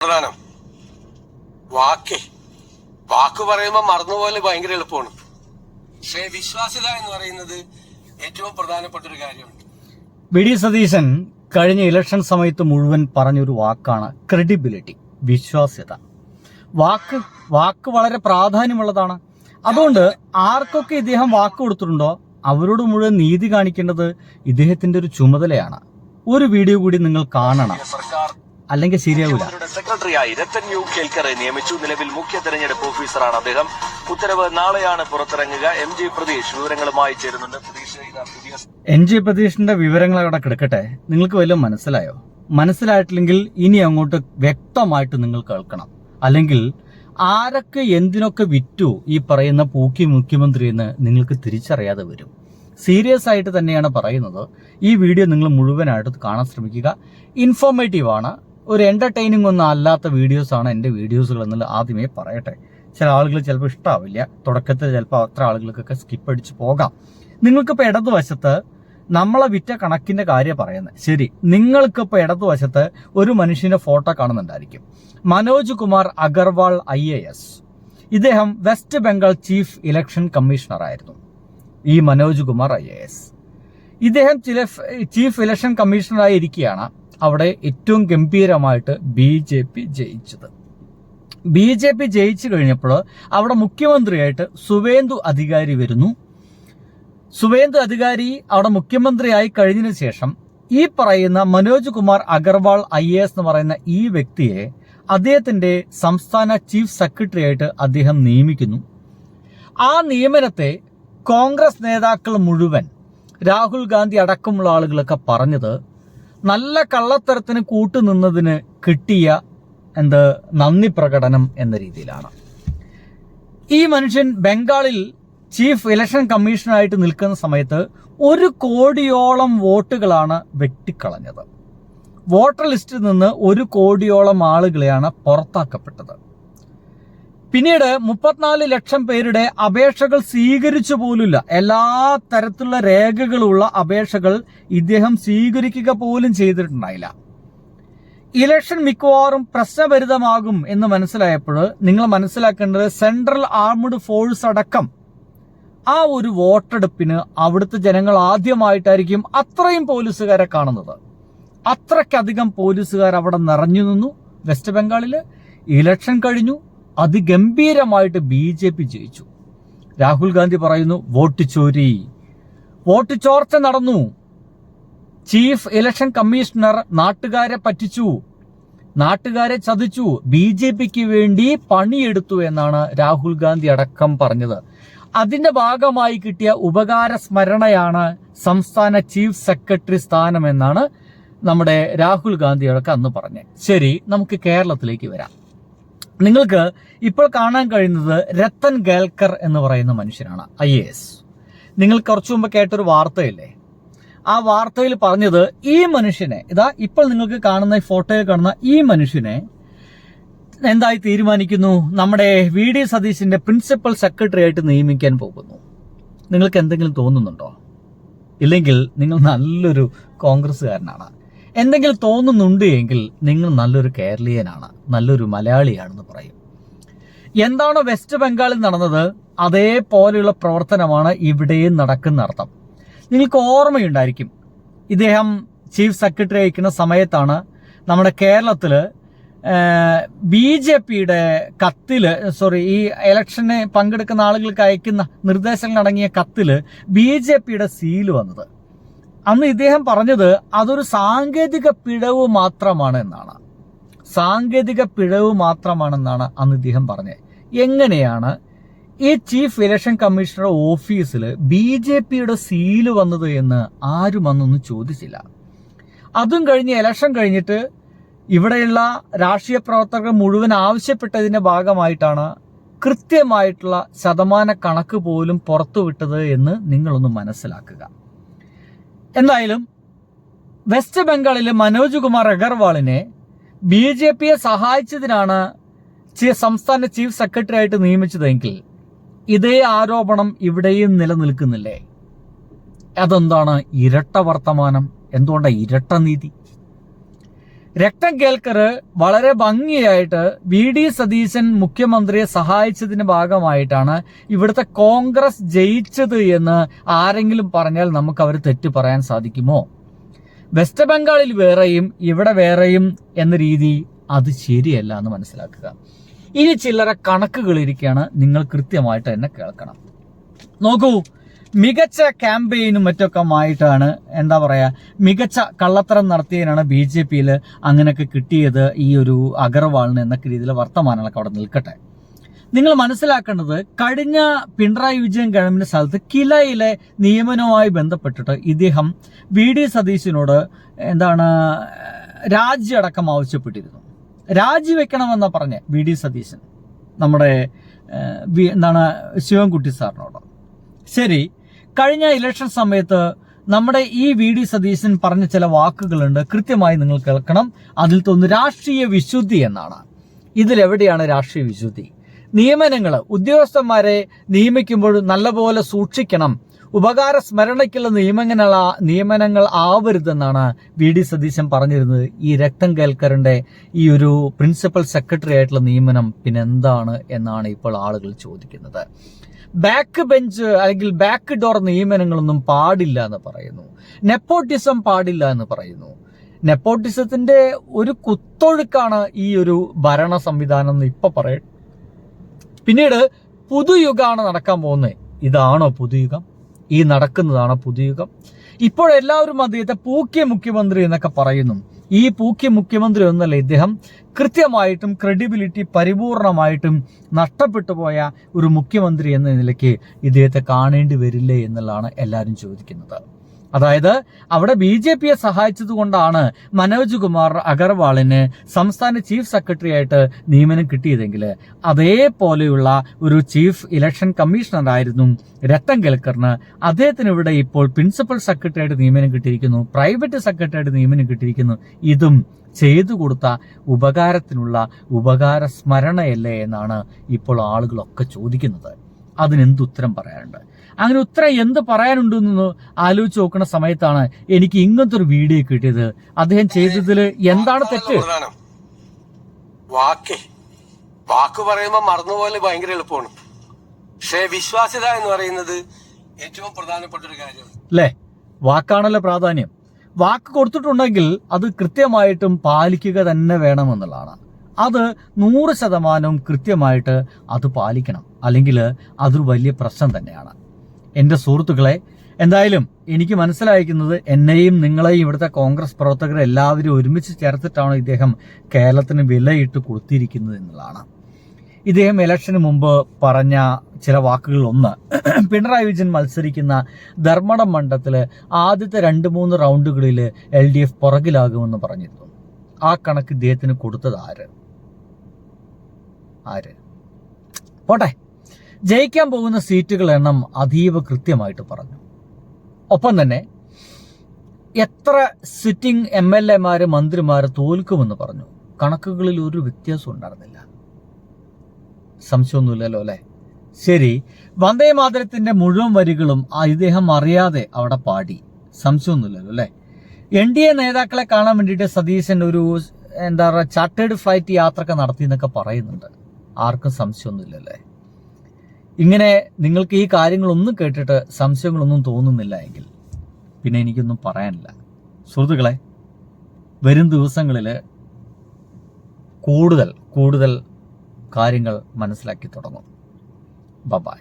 പ്രധാനം വാക്ക് പറയുമ്പോൾ മറന്നുപോലെ ഭയങ്കര എളുപ്പമാണ്. പക്ഷേ വിശ്വാസ്യത എന്ന് പറയുന്നത് ഏറ്റവും പ്രധാനപ്പെട്ട ഒരു കാര്യമാണ്. വി.ഡി. സതീശൻ കഴിഞ്ഞ ഇലക്ഷൻ സമയത്ത് മുഴുവൻ പറഞ്ഞൊരു വാക്കാണ് ക്രെഡിബിലിറ്റി, വിശ്വാസ്യത. വാക്ക് വളരെ പ്രാധാന്യമുള്ളതാണ്. അതുകൊണ്ട് ആർക്കൊക്കെ ഇദ്ദേഹം വാക്ക് കൊടുത്തിട്ടുണ്ടോ അവരോട് മുഴുവൻ നീതി കാണിക്കേണ്ടത് ഇദ്ദേഹത്തിന്റെ ഒരു ചുമതലയാണ്. ഒരു വീഡിയോ കൂടി നിങ്ങൾ കാണണം, അല്ലെങ്കിൽ ശരിയാവില്ല. സെക്രട്ടറിയായി രത്തൻ യു കേൽക്കറെ നിയമിച്ചു. നിലവിൽ മുഖ്യ തെരഞ്ഞെടുപ്പ് ഓഫീസറാണ് അദ്ദേഹം. ഉത്തരവ് നാളെയാണ് പുറത്തിറങ്ങുക. എം.ജി. പ്രതീഷ് വിവരങ്ങളുമായി ചേരുന്നുണ്ട്. എം.ജി. പ്രതീഷിന്റെ വിവരങ്ങൾ അവിടെ കിടക്കട്ടെ. നിങ്ങൾക്ക് വല്ലതും മനസ്സിലായോ? മനസ്സിലായിട്ടില്ലെങ്കിൽ ഇനി അങ്ങോട്ട് വ്യക്തമായിട്ട് നിങ്ങൾ കേൾക്കണം. അല്ലെങ്കിൽ ആരൊക്കെ എന്തിനൊക്കെ വിറ്റു ഈ പറയുന്ന പൂക്കി മുഖ്യമന്ത്രി എന്ന് നിങ്ങൾക്ക് തിരിച്ചറിയാതെ വരും. സീരിയസ് ആയിട്ട് തന്നെയാണ് പറയുന്നത്. ഈ വീഡിയോ നിങ്ങൾ മുഴുവനായിട്ട് കാണാൻ ശ്രമിക്കുക. ഇൻഫോർമേറ്റീവ് ആണ്, ഒരു എന്റർടൈനിങ് ഒന്നും അല്ലാത്ത വീഡിയോസാണ് എൻ്റെ വീഡിയോസുകൾ എന്നുള്ള ആദ്യമേ പറയട്ടെ. ചില ആളുകൾ ചിലപ്പോൾ ഇഷ്ടാവില്ല, തുടക്കത്തിൽ ചിലപ്പോൾ അത്ര ആളുകൾക്കൊക്കെ സ്കിപ്പ് അടിച്ച് പോകാം. നിങ്ങൾക്കിപ്പോൾ ഇടതുവശത്ത് നമ്മളെ വിറ്റ കണക്കിന്റെ കാര്യം പറയുന്നത് ശരി. നിങ്ങൾക്കിപ്പോൾ ഇടതുവശത്ത് ഒരു മനുഷ്യന്റെ ഫോട്ടോ കാണുന്നുണ്ടായിരിക്കും. മനോജ് കുമാർ അഗർവാൾ IAS. ഇദ്ദേഹം west Bengal chief election commissioner ആയിരുന്നു. ഈ മനോജ് കുമാർ IAS ഇദ്ദേഹം ചീഫ് ഇലക്ഷൻ കമ്മീഷണറായി ഇരിക്കുകയാണ് അവിടെ ഏറ്റവും ഗംഭീരമായിട്ട് BJP ജയിച്ചത്. BJP ജയിച്ചു കഴിഞ്ഞപ്പോൾ അവിടെ മുഖ്യമന്ത്രിയായിട്ട് സുവേന്ദു അധികാരി വരുന്നു. സുവേന്ദു അധികാരി അവിടെ മുഖ്യമന്ത്രിയായി കഴിഞ്ഞതിന് ശേഷം ഈ പറയുന്ന മനോജ് കുമാർ അഗർവാൾ IAS എന്ന് പറയുന്ന ഈ വ്യക്തിയെ അദ്ദേഹത്തിന്റെ സംസ്ഥാന ചീഫ് സെക്രട്ടറി ആയിട്ട് അദ്ദേഹം നിയമിക്കുന്നു. ആ നിയമനത്തെ കോൺഗ്രസ് നേതാക്കൾ മുഴുവൻ, രാഹുൽ ഗാന്ധി അടക്കമുള്ള ആളുകളൊക്കെ പറഞ്ഞത് നല്ല കള്ളത്തരത്തിന് കൂട്ടുനിന്നതിന് കിട്ടിയ നന്ദി പ്രകടനം എന്ന രീതിയിലാണ്. ഈ മനുഷ്യൻ ബംഗാളിൽ ചീഫ് ഇലക്ഷൻ കമ്മീഷണറായിട്ട് നിൽക്കുന്ന സമയത്ത് 1 കോടിയോളം വോട്ടുകളാണ് വെട്ടിക്കളഞ്ഞത്. വോട്ടർ ലിസ്റ്റിൽ നിന്ന് 1 കോടിയോളം ആളുകളെയാണ് പുറത്താക്കപ്പെട്ടത്. പിന്നീട് 34 ലക്ഷം പേരുടെ അപേക്ഷകൾ സ്വീകരിച്ചു പോലുമില്ല. എല്ലാ തരത്തിലുള്ള രേഖകളുള്ള അപേക്ഷകൾ ഇദ്ദേഹം സ്വീകരിക്കുക പോലും ചെയ്തിട്ടുണ്ടായില്ല. ഇലക്ഷൻ മിക്കവാറും പ്രശ്നഭരിതമാകും എന്ന് മനസ്സിലായപ്പോൾ നിങ്ങൾ മനസ്സിലാക്കേണ്ടത് സെൻട്രൽ ആർമഡ് ഫോഴ്സ് അടക്കം ആ ഒരു വോട്ടെടുപ്പിന് അവിടുത്തെ ജനങ്ങൾ ആദ്യമായിട്ടായിരിക്കും അത്രയും പോലീസുകാരെ കാണുന്നത്. അത്രയ്ക്കധികം പോലീസുകാർ അവിടെ നിറഞ്ഞു നിന്നു. വെസ്റ്റ് ബംഗാളില് ഇലക്ഷൻ കഴിഞ്ഞു. അതിഗംഭീരമായിട്ട് BJP ജയിച്ചു. രാഹുൽ ഗാന്ധി പറയുന്നു വോട്ട് ചോരി, വോട്ട് ചോർച്ച നടന്നു, ചീഫ് ഇലക്ഷൻ കമ്മീഷണർ നാട്ടുകാരെ പറ്റിച്ചു, നാട്ടുകാരെ ചതിച്ചു, BJPക്ക് വേണ്ടി പണിയെടുത്തു എന്നാണ് രാഹുൽ ഗാന്ധി അടക്കം പറഞ്ഞത്. അതിന്റെ ഭാഗമായി കിട്ടിയ ഉപകാര സ്മരണയാണ് സംസ്ഥാന ചീഫ് സെക്രട്ടറി സ്ഥാനം എന്നാണ് നമ്മുടെ രാഹുൽ ഗാന്ധിയൊക്കെ അന്ന് പറഞ്ഞത്. ശരി, നമുക്ക് കേരളത്തിലേക്ക് വരാം. നിങ്ങൾക്ക് ഇപ്പോൾ കാണാൻ കഴിയുന്നത് രത്തൻ കേൽക്കർ എന്ന് പറയുന്ന മനുഷ്യനാണ്, IAS. നിങ്ങൾ കുറച്ചു മുമ്പ് കേട്ടൊരു വാർത്തയില്ലേ, ആ വാർത്തയിൽ പറഞ്ഞത് ഈ മനുഷ്യനെ, ഇതാ ഇപ്പോൾ നിങ്ങൾക്ക് കാണുന്ന ഈ ഫോട്ടോയിൽ കാണുന്ന ഈ മനുഷ്യനെ എന്തായി തീരുമാനിക്കുന്നു, നമ്മുടെ വി.ഡി. സതീശിന്റെ പ്രിൻസിപ്പൽ സെക്രട്ടറി ആയിട്ട് നിയമിക്കാൻ പോകുന്നു. നിങ്ങൾക്ക് എന്തെങ്കിലും തോന്നുന്നുണ്ടോ? ഇല്ലെങ്കിൽ നിങ്ങൾ നല്ലൊരു കോൺഗ്രസ്സുകാരനാണ്. എന്തെങ്കിലും തോന്നുന്നുണ്ട് എങ്കിൽ നിങ്ങൾ നല്ലൊരു കേരളീയനാണ്, നല്ലൊരു മലയാളിയാണെന്ന് പറയും. എന്താണോ വെസ്റ്റ് ബംഗാളിൽ നടന്നത് അതേപോലെയുള്ള പ്രവർത്തനമാണ് ഇവിടെയും നടക്കുന്ന അർത്ഥം. നിങ്ങൾക്ക് ഓർമ്മയുണ്ടായിരിക്കും, ഇദ്ദേഹം ചീഫ് സെക്രട്ടറി അയക്കുന്ന സമയത്താണ് നമ്മുടെ കേരളത്തില് BJPയുടെ കത്തില്, ഈ ഇലക്ഷന് പങ്കെടുക്കുന്ന ആളുകൾക്ക് അയക്കുന്ന നിർദ്ദേശങ്ങൾ അടങ്ങിയ കത്തില് BJPയുടെ സീല് വന്നത്. അന്ന് ഇദ്ദേഹം പറഞ്ഞത് അതൊരു സാങ്കേതിക പിഴവ് മാത്രമാണ് എന്നാണ്. സാങ്കേതിക പിഴവ് മാത്രമാണെന്നാണ് അന്ന് ഇദ്ദേഹം പറഞ്ഞത്. എങ്ങനെയാണ് ഈ ചീഫ് ഇലക്ഷൻ കമ്മീഷണർ ഓഫീസിൽ BJPയുടെ സീല് വന്നത് എന്ന് ആരും അന്നൊന്നും ചോദിച്ചില്ല. അതും കഴിഞ്ഞ് ഇലക്ഷൻ കഴിഞ്ഞിട്ട് ഇവിടെയുള്ള രാഷ്ട്രീയ പ്രവർത്തകർ മുഴുവൻ ആവശ്യപ്പെട്ടതിന്റെ ഭാഗമായിട്ടാണ് കൃത്യമായിട്ടുള്ള ശതമാന കണക്ക് പോലും പുറത്തുവിട്ടത് എന്ന് നിങ്ങളൊന്ന് മനസ്സിലാക്കുക. എന്തായാലും വെസ്റ്റ് ബംഗാളിലെ മനോജ് കുമാർ അഗർവാളിനെ BJPയെ സഹായിച്ചതിനാണ് സംസ്ഥാന ചീഫ് സെക്രട്ടറി ആയിട്ട് നിയമിച്ചതെങ്കിൽ ഇതേ ആരോപണം ഇവിടെയും നിലനിൽക്കുന്നില്ലേ? അതെന്താണ് ഇരട്ട വർത്തമാനം? എന്തുകൊണ്ടാണ് ഇരട്ട നീതി? രക്തം കേൾക്കർ വളരെ ഭംഗിയായിട്ട് വി.ഡി. സതീശൻ മുഖ്യമന്ത്രിയെ സഹായിച്ചതിന്റെ ഭാഗമായിട്ടാണ് ഇവിടുത്തെ കോൺഗ്രസ് ജയിച്ചത് എന്ന് ആരെങ്കിലും പറഞ്ഞാൽ നമുക്ക് അവർ തെറ്റ് പറയാൻ സാധിക്കുമോ? വെസ്റ്റ് ബംഗാളിൽ വേറെയും ഇവിടെ വേറെയും എന്ന രീതി അത് ശരിയല്ല എന്ന് മനസ്സിലാക്കുക. ഇനി ചില്ലറ കണക്കുകൾ ഇരിക്കുകയാണ്, നിങ്ങൾ കൃത്യമായിട്ട് തന്നെ കേൾക്കണം. നോക്കൂ, മികച്ച ക്യാമ്പയിനും മറ്റൊക്കെ ആയിട്ടാണ് എന്താ പറയാ, മികച്ച കള്ളത്തരം നടത്തിയതിനാണ് BJP-യിൽ അങ്ങനെയൊക്കെ കിട്ടിയത് ഈ ഒരു അഗർവാളിന് എന്നൊക്കെ രീതിയിൽ വർത്തമാനങ്ങളൊക്കെ അവിടെ നിൽക്കട്ടെ. നിങ്ങൾ മനസ്സിലാക്കേണ്ടത്, കഴിഞ്ഞ പിണറായി വിജയൻ ഗവൺമെന്റ് സ്ഥലത്ത് കിലയിലെ നിയമനവുമായി ബന്ധപ്പെട്ടിട്ട് ഇദ്ദേഹം വി.ഡി. സതീശനോട് രാജിയടക്കം ആവശ്യപ്പെട്ടിരുന്നു. രാജിവെക്കണമെന്നാ പറഞ്ഞ വി.ഡി. സതീശൻ നമ്മുടെ ശിവൻകുട്ടി സാറിനോട്. ശരി, കഴിഞ്ഞ ഇലക്ഷൻ സമയത്ത് നമ്മുടെ ഈ വി.ഡി. സതീശൻ പറഞ്ഞ ചില വാക്കുകളുണ്ട്, കൃത്യമായി നിങ്ങൾ കേൾക്കണം. അതിൽ തോന്നുന്നു രാഷ്ട്രീയ വിശുദ്ധി എന്നാണ്. ഇതിലെവിടെയാണ് രാഷ്ട്രീയ വിശുദ്ധി? നിയമനങ്ങൾ, ഉദ്യോഗസ്ഥന്മാരെ നിയമിക്കുമ്പോൾ നല്ലപോലെ സൂക്ഷിക്കണം, ഉപകാര സ്മരണയ്ക്കുള്ള നിയമനങ്ങൾ ആവരുതെന്നാണ് വി.ഡി. സതീശൻ പറഞ്ഞിരുന്നത്. ഈ രക്തം കേൾക്കറിന്റെ ഈ ഒരു പ്രിൻസിപ്പൽ സെക്രട്ടറി ആയിട്ടുള്ള നിയമനം പിന്നെന്താണ് എന്നാണ് ഇപ്പോൾ ആളുകൾ ചോദിക്കുന്നത്. ബാക്ക് ബെഞ്ച് അല്ലെങ്കിൽ ബാക്ക് ഡോർ നിയമനങ്ങളൊന്നും പാടില്ല എന്ന് പറയുന്നു. നെപ്പോട്ടിസം പാടില്ല എന്ന് പറയുന്നു. നെപ്പോട്ടിസത്തിന്റെ ഒരു കുത്തൊഴുക്കാണ് ഈ ഒരു ഭരണ സംവിധാനം എന്ന് ഇപ്പൊ പറയും. പിന്നീട് പുതുയുഗമാണ് നടക്കാൻ പോകുന്നത്. ഇതാണോ പുതുയുഗം? ഈ നടക്കുന്നതാണോ പുതുയുഗം? ഇപ്പോഴെല്ലാവരും അദ്ദേഹത്തെ പൂക്കിയ മുഖ്യമന്ത്രി എന്നൊക്കെ പറയുന്നു. ഈ പൂക്കിയ മുഖ്യമന്ത്രി ഒന്നല്ല ഇദ്ദേഹം. കൃത്യമായിട്ടും ക്രെഡിബിലിറ്റി പരിപൂർണമായിട്ടും നഷ്ടപ്പെട്ടു പോയ ഒരു മുഖ്യമന്ത്രി എന്ന നിലയ്ക്ക് ഇദ്ദേഹത്തെ കാണേണ്ടി വരില്ലേ എന്നുള്ളതാണ് എല്ലാവരും ചോദിക്കുന്നത്. അതായത് അവിടെ BJP-യെ സഹായിച്ചത് കൊണ്ടാണ് മനോജ് കുമാർ അഗർവാളിന് സംസ്ഥാന ചീഫ് സെക്രട്ടറി ആയിട്ട് നിയമനം കിട്ടിയതെങ്കിൽ അതേപോലെയുള്ള ഒരു ചീഫ് ഇലക്ഷൻ കമ്മീഷണർ ആയിരുന്നു രത്തൻ കേൽക്കറിന്. അദ്ദേഹത്തിന് ഇവിടെ ഇപ്പോൾ പ്രിൻസിപ്പൽ സെക്രട്ടറി ആയിട്ട് നിയമനം കിട്ടിയിരിക്കുന്നു, പ്രൈവറ്റ് സെക്രട്ടറി ആയിട്ട് നിയമനം കിട്ടിയിരിക്കുന്നു. ഇതും ചെയ്തു കൊടുത്ത ഉപകാരത്തിനുള്ള ഉപകാര സ്മരണയല്ലേ എന്നാണ് ഇപ്പോൾ ആളുകളൊക്കെ ചോദിക്കുന്നത്. അതിനെന്തുത്തരം പറയാനുണ്ട്? അങ്ങനെ ഉത്തരം എന്ത് പറയാനുണ്ടെന്ന് ആലോചിച്ച് നോക്കുന്ന സമയത്താണ് എനിക്ക് ഇങ്ങനത്തെ ഒരു വീഡിയോ കിട്ടിയത്. അദ്ദേഹം ചെയ്തതിൽ എന്താണ് തെറ്റ്? വാക്ക് പറയുമ്പോൾ മറന്നുപോലെ ഭയങ്കര എളുപ്പമാണ്. പക്ഷേ വിശ്വാസ്യത എന്ന് പറയുന്നത് ഏറ്റവും പ്രധാനപ്പെട്ട ഒരു കാര്യമാണ് അല്ലേ? വാക്കാണല്ലോ പ്രാധാന്യം. വാക്ക് കൊടുത്തിട്ടുണ്ടെങ്കിൽ അത് കൃത്യമായിട്ടും പാലിക്കുക തന്നെ വേണമെന്നുള്ളതാണ്. അത് 100% കൃത്യമായിട്ട് അത് പാലിക്കണം, അല്ലെങ്കിൽ അതൊരു വലിയ പ്രശ്നം തന്നെയാണ്. എൻ്റെ സുഹൃത്തുക്കളെ, എന്തായാലും എനിക്ക് മനസ്സിലായിരിക്കുന്നത്, എന്നെയും നിങ്ങളെയും ഇവിടുത്തെ കോൺഗ്രസ് പ്രവർത്തകരെ എല്ലാവരും ഒരുമിച്ച് ചേർത്തിട്ടാണ് ഇദ്ദേഹം കേരളത്തിന് വിലയിട്ട് കൊടുത്തിരിക്കുന്നത് എന്നുള്ളതാണ്. ഇദ്ദേഹം ഇലക്ഷന് മുമ്പ് പറഞ്ഞ ചില വാക്കുകൾ, ഒന്ന്, പിണറായി വിജയൻ മത്സരിക്കുന്ന ധർമ്മടം മണ്ഡലത്തില് ആദ്യത്തെ 2-3 റൗണ്ടുകളിൽ LDF പുറകിലാകുമെന്ന് പറഞ്ഞിരുന്നു. ആ കണക്ക് ഇദ്ദേഹത്തിന് കൊടുത്തത് ആര്? പോട്ടെ, ജയിക്കാൻ പോകുന്ന സീറ്റുകൾ എണ്ണം അതീവ കൃത്യമായിട്ട് പറഞ്ഞു. ഒപ്പം തന്നെ എത്ര സിറ്റിംഗ് MLA-മാര് മന്ത്രിമാര് തോൽക്കുമെന്ന് പറഞ്ഞു. കണക്കുകളിൽ ഒരു വ്യത്യാസം ഉണ്ടായിരുന്നില്ല. സംശയമൊന്നുമില്ലല്ലോ അല്ലെ? ശരി, വന്ദേ മാതരത്തിന്റെ മുഴുവൻ വരികളും ഇദ്ദേഹം അറിയാതെ അവിടെ പാടി. സംശയമൊന്നുമില്ലല്ലോ അല്ലെ? NDA നേതാക്കളെ കാണാൻ വേണ്ടിയിട്ട് സതീശൻ ഒരു ചാർട്ടേഡ് ഫ്ലൈറ്റ് യാത്രയൊക്കെ നടത്തി എന്നൊക്കെ പറയുന്നുണ്ട്. ആർക്കും സംശയമൊന്നുമില്ലല്ലേ? ഇങ്ങനെ നിങ്ങൾക്ക് ഈ കാര്യങ്ങളൊന്നും കേട്ടിട്ട് സംശയങ്ങളൊന്നും തോന്നുന്നില്ല എങ്കിൽ പിന്നെ എനിക്കൊന്നും പറയാനില്ല. സുഹൃത്തുക്കളെ, വരും ദിവസങ്ങളിൽ കൂടുതൽ കാര്യങ്ങൾ മനസ്സിലാക്കി തുടങ്ങും. ബൈ.